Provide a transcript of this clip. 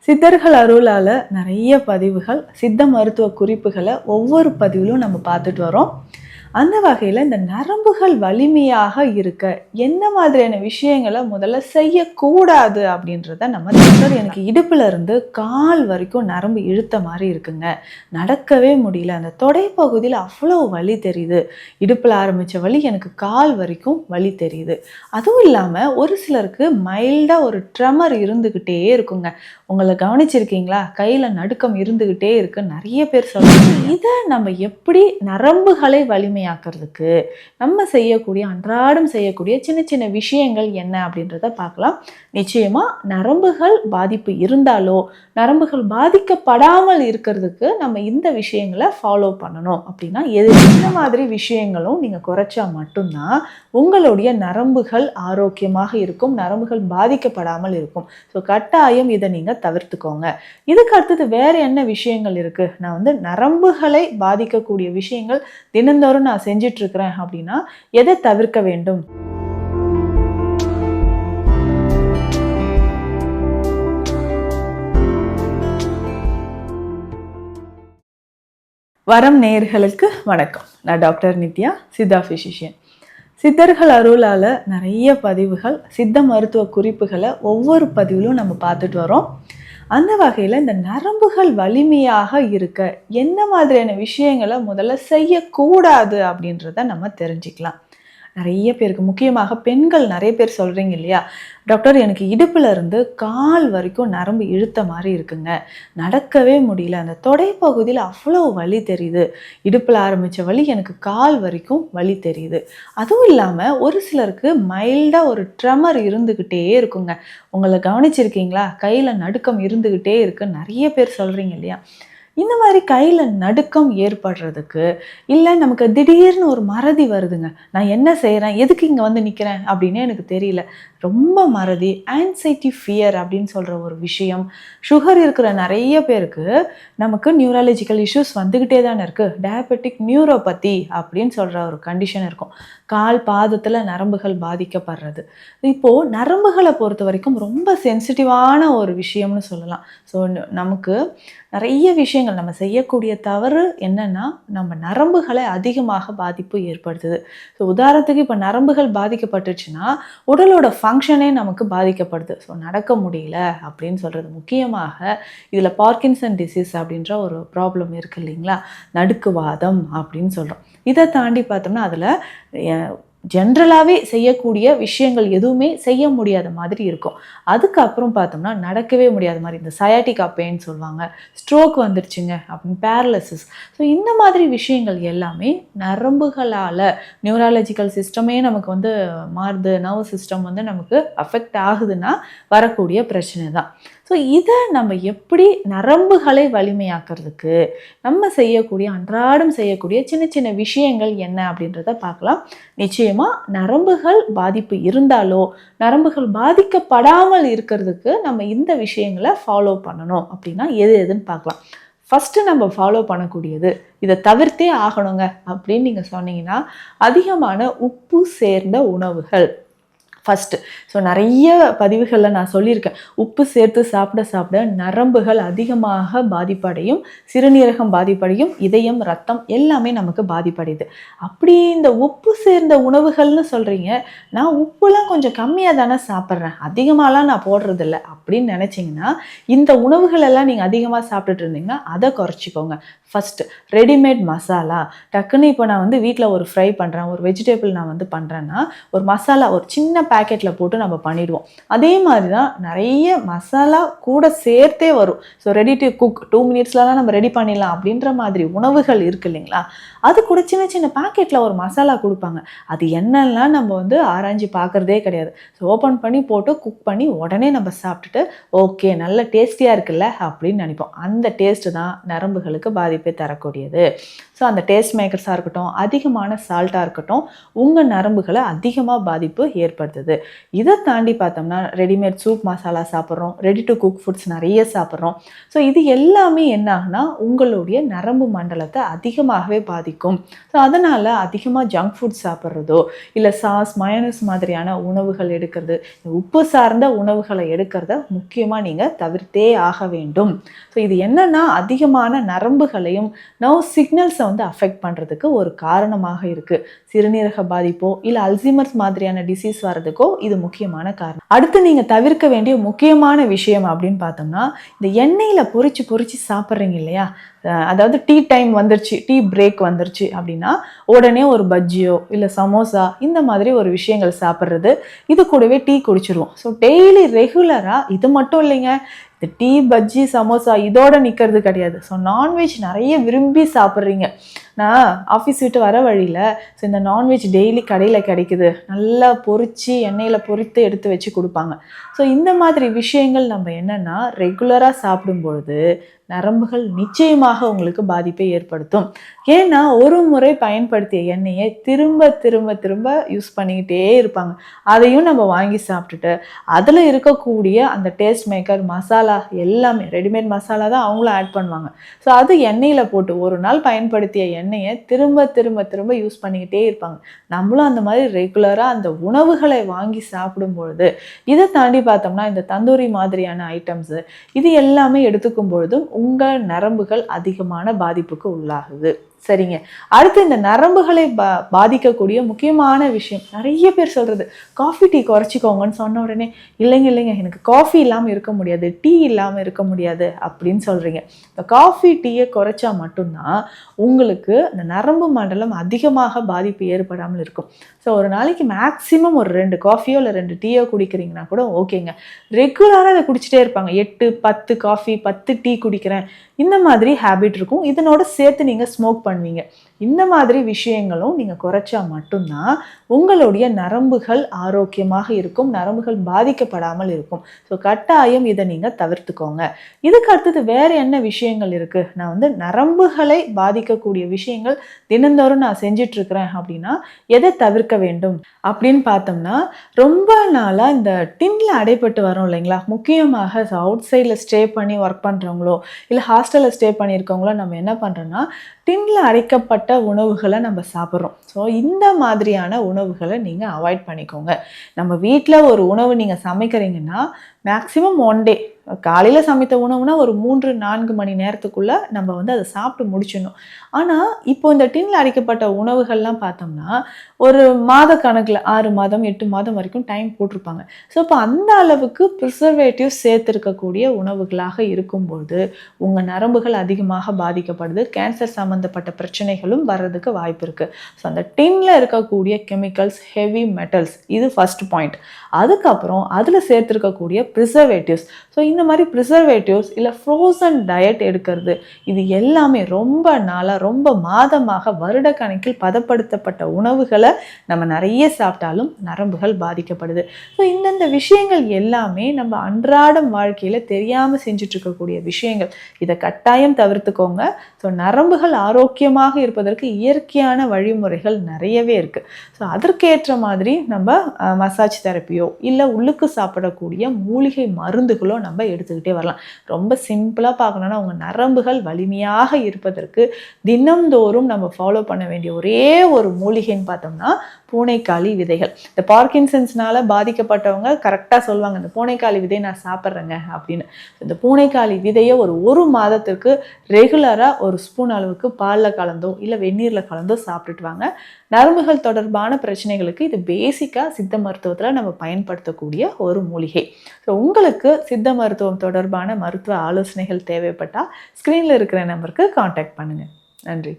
சித்தர்கள் அருளால நிறைய பதிவுகள், சித்த மருத்துவ குறிப்புகளை ஒவ்வொரு பதிவிலும் நம்ம பார்த்துட்டு வரோம். அந்த வகையில் இந்த நரம்புகள் வலிமையாக இருக்க என்ன மாதிரியான விஷயங்களை முதல்ல செய்யக்கூடாது அப்படின்றத நம்ம டாக்டர் எனக்கு இடுப்புல இருந்து கால் வரைக்கும் நரம்பு இழுத்த மாதிரி இருக்குங்க, நடக்கவே முடியல, அந்த தொடை பகுதியில் அவ்வளோ வலி தெரியுது, இடுப்பில் ஆரம்பித்த வலி எனக்கு கால் வரைக்கும் வலி தெரியுது. அதுவும் இல்லாமல் ஒரு சிலருக்கு மைல்டாக ஒரு ட்ரெமர் இருந்துக்கிட்டே இருக்குங்க. உங்களை கவனிச்சிருக்கீங்களா? கையில் நடுக்கம் இருந்துக்கிட்டே இருக்கு, நிறைய பேர் சொல்லுவாங்க. இதை நம்ம எப்படி நரம்புகளை வலிமையாக்குறதுக்கு நம்ம செய்யக்கூடிய அன்றாடம் செய்யக்கூடிய சின்ன சின்ன விஷயங்கள் என்ன அப்படின்றத பார்க்கலாம். நிச்சயமா நரம்புகள் பாதிப்பு இருந்தாலோ நரம்புகள் பாதிக்கப்படாமல் இருக்கிறதுக்கு நம்ம இந்த விஷயங்களை ஃபாலோ பண்ணணும். அப்படின்னா என்ன மாதிரி விஷயங்களும் நீங்கள் குறைச்சா மட்டும்தான் உங்களுடைய நரம்புகள் ஆரோக்கியமாக இருக்கும், நரம்புகள் பாதிக்கப்படாமல் இருக்கும். ஸோ கட்டாயம் இதை நீங்கள் தவிர்த்துக்கோங்க. இதுக்கு அடுத்தது வேற என்ன விஷயங்கள் இருக்கு? நான் நரம்புகளை பாதிக்கக்கூடிய விஷயங்கள் தினந்தோறும் நான் செஞ்சிட்டு இருக்கிறேன் அப்படின்னா எதை தவிர்க்க வேண்டும்? வரம் நேயர்களுக்கு வணக்கம். நான் டாக்டர் நித்யா, சித்தா பிசிஷியன். சித்தர்கள் அருளால நிறைய பதிவுகள், சித்த மருத்துவ குறிப்புகளை ஒவ்வொரு பதிவிலும் நம்ம பார்த்துட்டு வரோம். அந்த வகையில் இந்த நரம்புகள் வலிமையாக இருக்க என்ன மாதிரியான விஷயங்களை முதல்ல செய்யக்கூடாது அப்படின்றத நம்ம தெரிஞ்சுக்கலாம். நிறைய பேருக்கு, முக்கியமாக பெண்கள் நிறைய பேர் சொல்கிறீங்க இல்லையா, டாக்டர் எனக்கு இடுப்பில் இருந்து கால் வரைக்கும் நரம்பு இழுத்த மாதிரி இருக்குங்க, நடக்கவே முடியல, அந்த தொடை பகுதியில் அவ்வளோ வலி தெரியுது, இடுப்பில் ஆரம்பித்த வலி எனக்கு கால் வரைக்கும் வலி தெரியுது. அதுவும் இல்லாமல் ஒரு சிலருக்கு மைல்டாக ஒரு ட்ரெமர் இருந்துக்கிட்டே இருக்குங்க. உங்களை கவனிச்சிருக்கீங்களா? கையில் நடுக்கம் இருந்துக்கிட்டே இருக்கு, நிறைய பேர் சொல்கிறீங்க இல்லையா. இந்த மாதிரி கையில் நடுக்கம் ஏற்படுறதுக்கு, இல்லை நமக்கு திடீர்னு ஒரு மறதி வருதுங்க, நான் என்ன செய்கிறேன், எதுக்கு இங்கே நிற்கிறேன் அப்படின்னு எனக்கு தெரியல, ரொம்ப மறதி, ஆன்சைட்டி, ஃபியர் அப்படின்னு சொல்கிற ஒரு விஷயம். சுகர் இருக்கிற நிறைய பேருக்கு நமக்கு நியூராலஜிக்கல் இஷ்யூஸ் வந்துக்கிட்டே தானே இருக்குது. டயபெட்டிக் நியூரோபதி அப்படின்னு சொல்கிற ஒரு கண்டிஷன் இருக்கும். கால் பாதத்தில் நரம்புகள் பாதிக்கப்படுறது. இப்போது நரம்புகளை பொறுத்த வரைக்கும் ரொம்ப சென்சிட்டிவான ஒரு விஷயம்னு சொல்லலாம். ஸோ நமக்கு நிறைய விஷயங்கள் நம்ம செய்யக்கூடிய தவறு என்னென்னா, நம்ம நரம்புகளை அதிகமாக பாதிப்பு ஏற்படுத்துது. ஸோ உதாரணத்துக்கு இப்போ நரம்புகள் பாதிக்கப்பட்டுச்சுன்னா உடலோட ஃபங்க்ஷனே நமக்கு பாதிக்கப்படுது. ஸோ நடக்க முடியல அப்படின்னு சொல்கிறது. முக்கியமாக இதில் பார்க்கின்சன் டிசீஸ் அப்படின்ற ஒரு ப்ராப்ளம் இருக்குது இல்லைங்களா, நடுக்குவாதம் அப்படின்னு சொல்கிறோம். இதை தாண்டி பார்த்தோம்னா அதில் ஜென்ரலாகவே செய்யக்கூடிய விஷயங்கள் எதுவுமே செய்ய முடியாத மாதிரி இருக்கும். அதுக்கப்புறம் பார்த்தோம்னா நடக்கவே முடியாத மாதிரி, இந்த சயாட்டிகா பெயின் சொல்லுவாங்க, ஸ்ட்ரோக் வந்துருச்சுங்க அப்படின்னு, பேரலிசிஸ். ஸோ இந்த மாதிரி விஷயங்கள் எல்லாமே நரம்புகளால், நியூராலஜிக்கல் சிஸ்டமே நமக்கு மாறுது, நர்வ் சிஸ்டம் நமக்கு அஃபெக்ட் ஆகுதுன்னா வரக்கூடிய பிரச்சனை தான். ஸோ இதை நம்ம எப்படி நரம்புகளை வலிமையாக்குறதுக்கு நம்ம செய்யக்கூடிய அன்றாடம் செய்யக்கூடிய சின்ன சின்ன விஷயங்கள் என்ன அப்படின்றத பார்க்கலாம். நிச்சயமாக நரம்புகள் பாதிப்பு இருந்தாலோ நரம்புகள் பாதிக்கப்படாமல் இருக்கிறதுக்கு நம்ம இந்த விஷயங்களை ஃபாலோ பண்ணணும். அப்படின்னா எதுன்னு பார்க்கலாம். ஃபஸ்ட்டு நம்ம ஃபாலோ பண்ணக்கூடியது, இதை தவிர்த்தே ஆகணுங்க அப்படின்னு நீங்கள் சொன்னீங்கன்னா, அதிகமான உப்பு சேர்ந்த உணவுகள் ஃபஸ்ட்டு. ஸோ நிறைய பதிவுகளில் நான் சொல்லியிருக்கேன், உப்பு சேர்த்து சாப்பிட சாப்பிட நரம்புகள் அதிகமாக பாதிப்படையும், சிறுநீரகம் பாதிப்படையும், இதயம், ரத்தம் எல்லாமே நமக்கு பாதிப்படையுது. அப்படி இந்த உப்பு சேர்ந்த உணவுகள்னு சொல்கிறீங்க, நான் உப்புலாம் கொஞ்சம் கம்மியாக தானே சாப்பிட்றேன், அதிகமாகலாம் நான் போடுறதில்ல அப்படின்னு நினச்சிங்கன்னா, இந்த உணவுகள் எல்லாம் நீங்கள் அதிகமாக சாப்பிட்டுட்டு இருந்தீங்கன்னா அதை குறைச்சிக்கோங்க. ஃபஸ்ட்டு ரெடிமேட் மசாலா, டக்குன்னு இப்போ நான் வீட்டில் ஒரு ஃப்ரை பண்ணுறேன், ஒரு வெஜிடபிள் நான் பண்ணுறேன்னா ஒரு மசாலா ஒரு சின்ன பேக்கெட்டில் போட்டு நம்ம பண்ணிடுவோம். அதே மாதிரி தான் நிறைய மசாலா கூட சேர்த்தே வரும். ஸோ ரெடி டு குக், 2 மினிட்ஸ்லாம் நம்ம ரெடி பண்ணிடலாம் அப்படின்ற மாதிரி உணவுகள் இருக்குது இல்லைங்களா. அது கூட சின்ன சின்ன பேக்கெட்டில் ஒரு மசாலா கொடுப்பாங்க. அது என்னெல்லாம் நம்ம ஆராய்ச்சி பார்க்குறதே கிடையாது. ஸோ ஓப்பன் பண்ணி போட்டு குக் பண்ணி உடனே நம்ம சாப்பிட்டுட்டு ஓகே நல்ல டேஸ்டியாக இருக்குல்ல அப்படின்னு நினைப்போம். அந்த டேஸ்ட்டு தான் நரம்புகளுக்கு பாதிப்பை தரக்கூடியது. ஸோ அந்த டேஸ்ட் மேக்கர்ஸாக இருக்கட்டும், அதிகமான சால்ட்டாக இருக்கட்டும், உங்கள் நரம்புகளை அதிகமாக பாதிப்பு ஏற்படுத்துது. ஏற்படுத்துது. இதை தாண்டி பார்த்தோம்னா ரெடிமேட் சூப் மசாலா சாப்பிட்றோம், ரெடி டு குக் ஃபுட்ஸ் நிறைய சாப்பிட்றோம். ஸோ இது எல்லாமே என்ன ஆகுனா உங்களுடைய நரம்பு மண்டலத்தை அதிகமாகவே பாதிக்கும். ஸோ அதனால் அதிகமாக ஜங்க் ஃபுட் சாப்பிட்றதோ இல்லை சாஸ் மயோனைஸ் மாதிரியான உணவுகள் எடுக்கிறது, உப்பு சார்ந்த உணவுகளை எடுக்கிறத முக்கியமாக நீங்கள் தவிர்த்தே ஆக வேண்டும். ஸோ இது என்னன்னா அதிகமான நரம்புகளையும் நர்வ் சிக்னல்ஸை வந்து அஃபெக்ட் பண்ணுறதுக்கு ஒரு காரணமாக இருக்குது. சிறுநீரக பாதிப்போ இல்லை அல்சைமர்ஸ் மாதிரியான டிசீஸ் வர்றதுக்கோ இது முக்கியமான காரணம். அடுத்து நீங்கள் தவிர்க்க வேண்டிய முக்கியமான விஷயம் அப்படின்னு பார்த்தோம்னா, இந்த எண்ணெயில் பொரிச்சு பொரிச்சு சாப்பிட்றீங்க இல்லையா, அதாவது டீ டைம் வந்துருச்சு, டீ பிரேக் வந்துருச்சு அப்படின்னா உடனே ஒரு பஜ்ஜியோ இல்லை சமோசா இந்த மாதிரி ஒரு விஷயங்கள் சாப்பிட்றது, இது கூடவே டீ குடிச்சிருவோம். ஸோ டெய்லி ரெகுலராக இது மட்டும் இல்லைங்க, இந்த டீ பஜ்ஜி சமோசா இதோட நிற்கிறது கிடையாது. ஸோ நான்வெஜ் நிறைய விரும்பி சாப்பிட்றீங்க. நான் ஆஃபீஸ் விட்டு வர வழியில் ஸோ இந்த நான்வெஜ் டெய்லி கடையில் கிடைக்குது, நல்லா பொரித்து எண்ணெயில் பொரித்து எடுத்து வச்சு கொடுப்பாங்க. ஸோ இந்த மாதிரி விஷயங்கள் நம்ம என்னென்னா ரெகுலராக சாப்பிடும்பொழுது நரம்புகள் நிச்சயமாக உங்களுக்கு பாதிப்பை ஏற்படுத்தும். ஏன்னா ஒரு முறை பயன்படுத்திய எண்ணெயை திரும்ப திரும்ப திரும்ப யூஸ் பண்ணிக்கிட்டே இருப்பாங்க. அதையும் நம்ம வாங்கி சாப்பிட்டுட்டு அதில் இருக்கக்கூடிய அந்த டேஸ்ட் மேக்கர் மசாலா எல்லாமே ரெடிமேட் மசாலா தான் அவங்களும் ஆட் பண்ணுவாங்க. ஸோ அது எண்ணெயில் போட்டு ஒரு நாள் பயன்படுத்திய எண்ணெயை திரும்ப திரும்ப திரும்ப யூஸ் பண்ணிக்கிட்டே இருப்பாங்க. நம்மளும் அந்த மாதிரி ரெகுலராக அந்த உணவுகளை வாங்கி சாப்பிடும்பொழுது, இதை தாண்டி பார்த்தோம்னா இந்த தந்தூரி மாதிரியான ஐட்டம்ஸு இது எல்லாமே எடுத்துக்கும் பொழுதும் உங்கள் நரம்புகள் அதிகமான பாதிப்புக்கு உள்ளாகுது. சரிங்க. அடுத்து இந்த நரம்புகளை பாதிக்கக்கூடிய முக்கியமான விஷயம், நிறைய பேர் சொல்கிறது காஃபி டீ குறைச்சிக்கோங்கன்னு சொன்ன உடனே இல்லைங்க எனக்கு காஃபி இல்லாமல் இருக்க முடியாது, டீ இல்லாமல் இருக்க முடியாது அப்படின்னு சொல்கிறீங்க. இப்போ காஃபி டீயை குறைச்சா மட்டும்தான் உங்களுக்கு இந்த நரம்பு மண்டலம் அதிகமாக பாதிப்பு ஏற்படாமல் இருக்கும். ஸோ ஒரு நாளைக்கு மேக்ஸிமம் ஒரு 2 காஃபியோ இல்லை 2 டீயோ குடிக்கிறீங்கன்னா கூட ஓகேங்க. ரெகுலராக அதை குடிச்சிட்டே இருப்பாங்க, 8 10 காஃபி 10 டீ குடிக்கிறேன் இந்த மாதிரி ஹேபிட் இருக்கும். இதனோட சேர்த்து நீங்கள் ஸ்மோக் பண்ணுவீங்க. இந்த மாதிரி விஷயங்களும் நீங்கள் குறைச்சா மட்டும்தான் உங்களுடைய நரம்புகள் ஆரோக்கியமாக இருக்கும், நரம்புகள் பாதிக்கப்படாமல் இருக்கும். ஸோ கட்டாயம் இதை நீங்கள் தவிர்த்துக்கோங்க. இதுக்கு அடுத்தது வேறு என்ன விஷயங்கள் இருக்குது? நான் வந்து நரம்புகளை பாதிக்கக்கூடிய விஷயங்கள் தினந்தோறும் நான் செஞ்சிட்ருக்கிறேன் அப்படின்னா எதை தவிர்க்க வேண்டும் அப்படின்னு பார்த்தோம்னா, ரொம்ப நாளாக இந்த டின்ல அடைப்பட்டு வரோம் இல்லைங்களா, முக்கியமாக அவுட் சைடில் ஸ்டே பண்ணி ஒர்க் பண்ணுறவங்களோ இல்லை ஹாஸ்டலில் ஸ்டே பண்ணியிருக்கவங்களோ நம்ம என்ன பண்ணுறோன்னா டின்ல அடைக்கப்பட்ட உணவுகளை நம்ம சாப்பிட்றோம். ஸோ இந்த மாதிரியான உணவுகளை நீங்கள் அவாய்ட் பண்ணிக்கோங்க. நம்ம வீட்டில் ஒரு உணவு நீங்கள் சமைக்கிறீங்கன்னா மேக்ஸிமம் 1 டே காலையில் சமைத்த உணவுனா ஒரு 3-4 மணி நேரத்துக்குள்ளே நம்ம வந்து அதை சாப்பிட்டு முடிச்சிடணும். ஆனால் இப்போ இந்த டின்ல அடைக்கப்பட்ட உணவுகள்லாம் பார்த்தோம்னா ஒரு மாத கணக்கில் 6 மாதம் 8 மாதம் வரைக்கும் டைம் போட்டிருப்பாங்க. ஸோ இப்போ அந்த அளவுக்கு ப்ரிசர்வேட்டிவ் சேர்த்துருக்கக்கூடிய உணவுகளாக இருக்கும்போது உங்கள் நரம்புகள் அதிகமாக பாதிக்கப்படுது, கேன்சர் சம்மந்தப்பட்ட பிரச்சனைகளும் வர்றதுக்கு வாய்ப்பு இருக்குது. ஸோ அந்த டின்ல இருக்கக்கூடிய கெமிக்கல்ஸ், ஹெவி மெட்டல்ஸ், இது ஃபர்ஸ்ட் பாயிண்ட். அதுக்கப்புறம் அதில் சேர்த்துருக்கக்கூடிய ப்ரிசர்வேட்டிவ்ஸ். ஸோ இந்த மாதிரி ப்ரிசர்வேட்டிவ்ஸ் இல்லை ஃப்ரோசன் டயட் எடுக்கிறது, இது எல்லாமே ரொம்ப நாளாக ரொம்ப மாதமாக வருடக்கணக்கில் பதப்படுத்தப்பட்ட உணவுகளை நம்ம நிறைய சாப்பிட்டாலும் நரம்புகள் பாதிக்கப்படுது. ஸோ இந்தந்த விஷயங்கள் எல்லாமே நம்ம அன்றாடம் வாழ்க்கையில் தெரியாமல் செஞ்சுட்ருக்கக்கூடிய விஷயங்கள். இதை கட்டாயம் தவிர்த்துக்கோங்க. ஸோ நரம்புகள் ஆரோக்கியமாக இருப்பதற்கு இயற்கையான வழிமுறைகள் நிறையவே இருக்குது. ஸோ அதற்கேற்ற மாதிரி நம்ம மசாஜ் தெரப்பியோ இல்லை உள்ளுக்கு சாப்பிடக்கூடிய மூலிகை மருந்துகளோ நம்ம எடுத்துக்கிட்டே வரலாம். ரொம்ப சிம்பிளாக பார்க்கணுன்னா உங்கள் நரம்புகள் வலிமையாக இருப்பதற்கு தினம்தோறும் நம்ம ஃபாலோ பண்ண வேண்டிய ஒரே ஒரு மூலிகைன்னு பார்த்தோம்னா பூனைக்காளி விதைகள். இந்த பார்க்கின்சன்ஸ்னால பாதிக்கப்பட்டவங்க கரெக்டாக சொல்லுவாங்க, இந்த பூனைக்காளி விதையை நான் சாப்பிட்றேங்க அப்படின்னு. இந்த பூனைக்காளி விதையை ஒரு மாதத்திற்கு ரெகுலராக ஒரு ஸ்பூன் அளவுக்கு பாலில் கலந்தோ இல்லை வெந்நீரில் கலந்தோ சாப்பிட்டுட்டு வாங்க. நரம்புகள் தொடர்பான பிரச்சனைகளுக்கு இது பேசிக்காக சித்த மருத்துவத்தில் நம்ம பயன்படுத்தக்கூடிய ஒரு மூலிகை. ஸோ உங்களுக்கு சித்த மருத்துவம் தொடர்பான மருத்துவ ஆலோசனைகள் தேவைப்பட்டால் ஸ்க்ரீனில் இருக்கிற நம்பருக்கு காண்டாக்ட் பண்ணுங்கள். நன்றி.